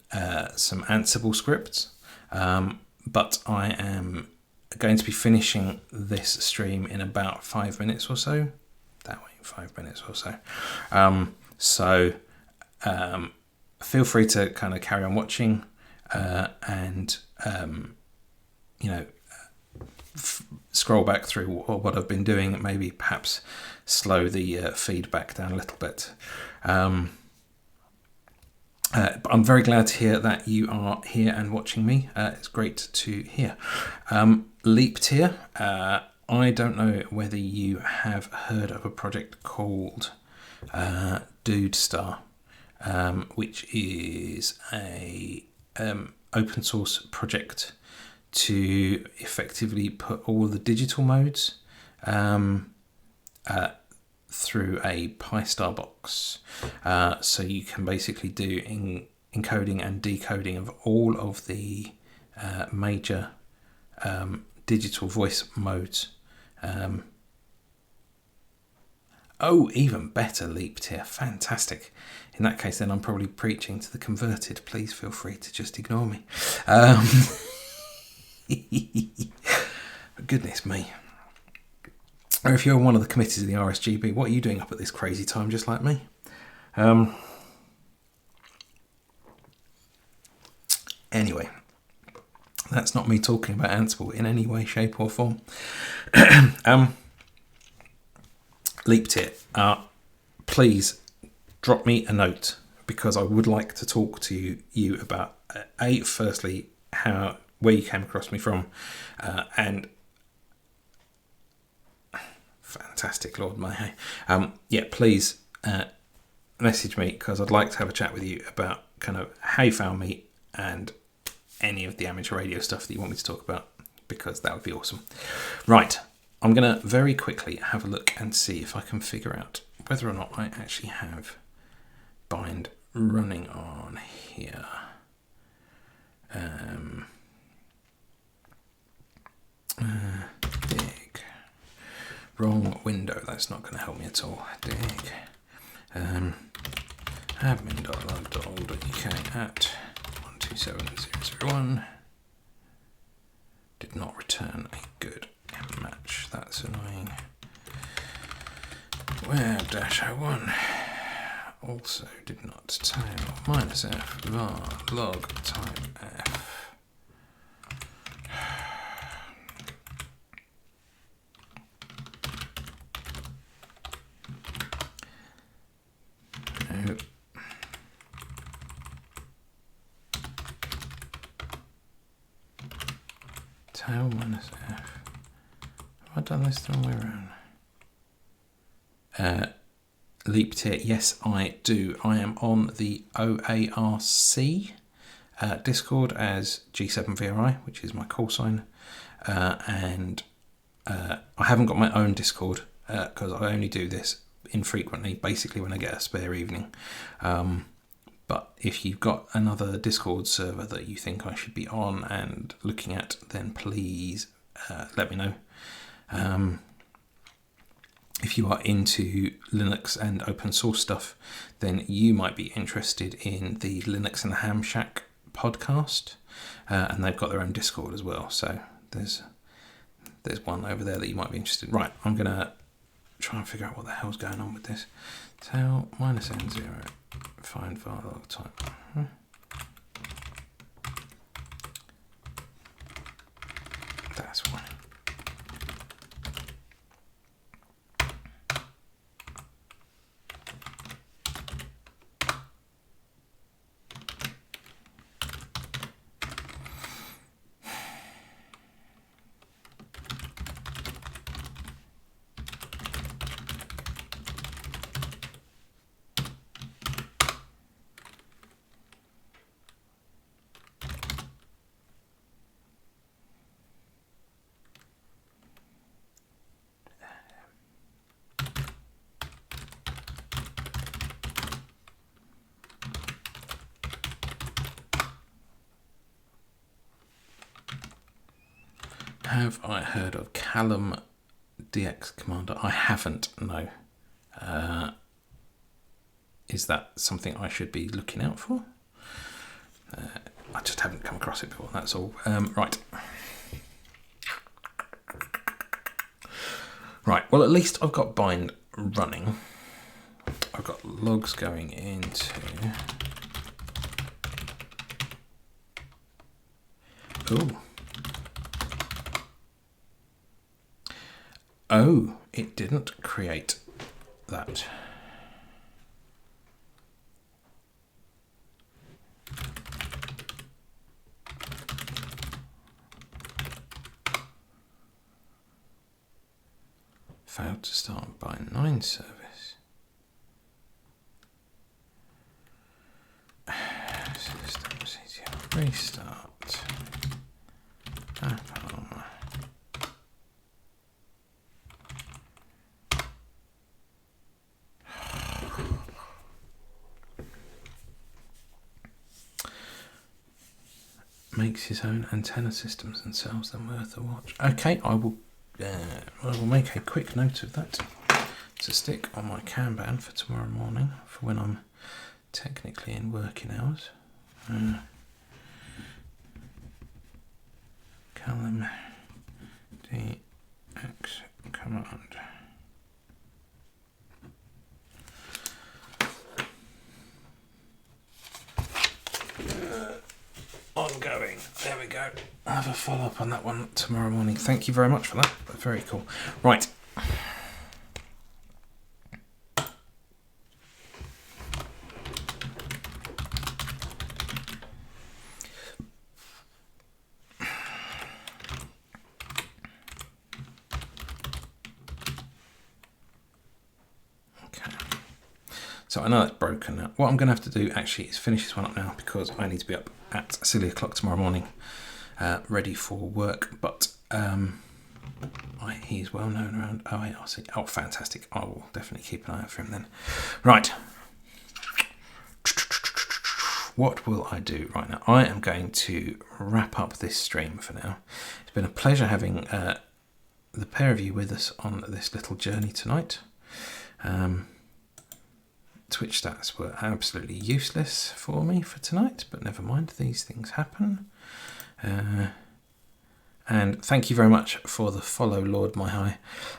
some Ansible scripts, but I am going to be finishing this stream in about 5 minutes or so. That way, 5 minutes or so. So feel free to kind of carry on watching and, you know, scroll back through what I've been doing and maybe perhaps slow the feedback down a little bit. But I'm very glad to hear that you are here and watching me. It's great to hear. Leaped here. I don't know whether you have heard of a project called Dudestar, which is a open source project to effectively put all the digital modes through a Pi-Star box. So you can basically do encoding and decoding of all of the major digital voice modes. Oh, even better, Leaped here. Fantastic. In that case, then I'm probably preaching to the converted. Please feel free to just ignore me. Goodness me. Or if you're one of the committees of the RSGB, what are you doing up at this crazy time, just like me? Anyway, that's not me talking about Ansible in any way, shape or form. Leaped it. Please drop me a note, because I would like to talk to you about, firstly, where you came across me from, and fantastic, Lord Mayhay. Yeah, please message me, because I'd like to have a chat with you about kind of how you found me and any of the amateur radio stuff that you want me to talk about, because that would be awesome. Right, I'm going to very quickly have a look and see if I can figure out whether or not I actually have bind running on here. Dig. Wrong window, that's not going to help me at all. Dig. Admin.log.uk at 127001 did not return a good match. That's annoying. Web-01 also did not tail -f var log type f. Nope. Tail -f. Have I done this the wrong way around? Leaped here. Yes, I do. I am on the OARC Discord as G7VRI, which is my call sign. And I haven't got my own Discord because I only do this infrequently, basically when I get a spare evening. But if you've got another Discord server that you think I should be on and looking at, then please let me know. If you are into Linux and open source stuff, then you might be interested in the Linux and the Ham Shack podcast, and they've got their own Discord as well. So there's one over there that you might be interested in. Right, I'm gonna try and figure out what the hell's going on with this. Tail -n0 find var log type. That's one. Have I heard of Callum DX Commander? I haven't, no. Is that something I should be looking out for? I just haven't come across it before, that's all. Right. Right, well, at least I've got bind running. I've got logs going into... Ooh. Oh, it didn't create that. Failed to start by 9 service. System CTL restart. AppArmor. Makes his own antenna systems and sells them worth a watch. Okay, I will make a quick note of that to stick on my Kanban for tomorrow morning for when I'm technically in working hours. Column DX command. Ongoing. There we go. I'll have a follow up on that one tomorrow morning. Thank you very much for that. Very cool. Right. So I know that's broken now. What I'm going to have to do actually is finish this one up now because I need to be up at silly o'clock tomorrow morning, ready for work. But he's well known around OARC. Oh, fantastic. I will definitely keep an eye out for him then. Right. What will I do right now? I am going to wrap up this stream for now. It's been a pleasure having the pair of you with us on this little journey tonight. Twitch stats were absolutely useless for me for tonight, but never mind, these things happen. And thank you very much for the follow, Lord My High.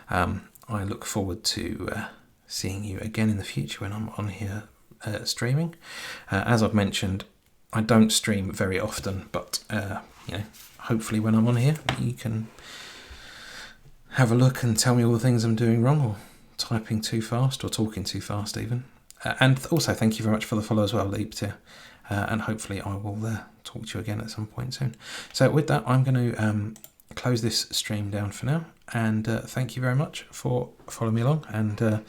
I look forward to seeing you again in the future when I'm on here streaming. As I've mentioned, I don't stream very often, but hopefully when I'm on here, you can have a look and tell me all the things I'm doing wrong, or typing too fast, or talking too fast even. And also, thank you very much for the follow as well, Leapter. And hopefully I will talk to you again at some point soon. So with that, I'm going to close this stream down for now. And thank you very much for following me along. And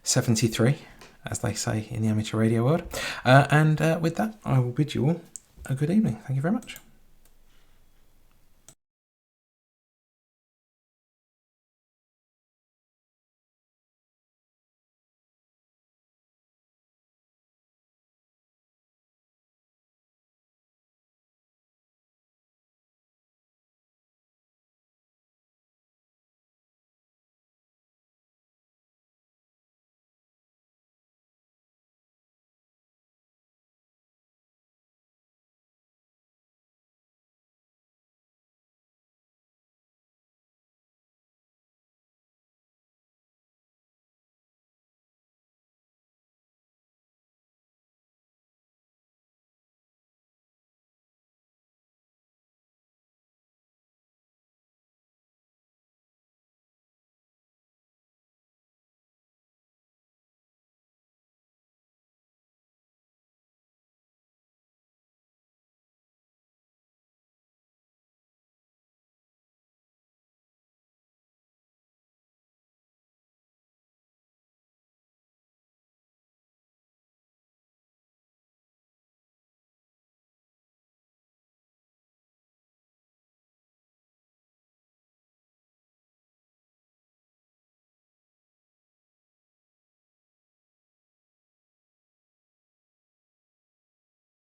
73, as they say in the amateur radio world. And with that, I will bid you all a good evening. Thank you very much.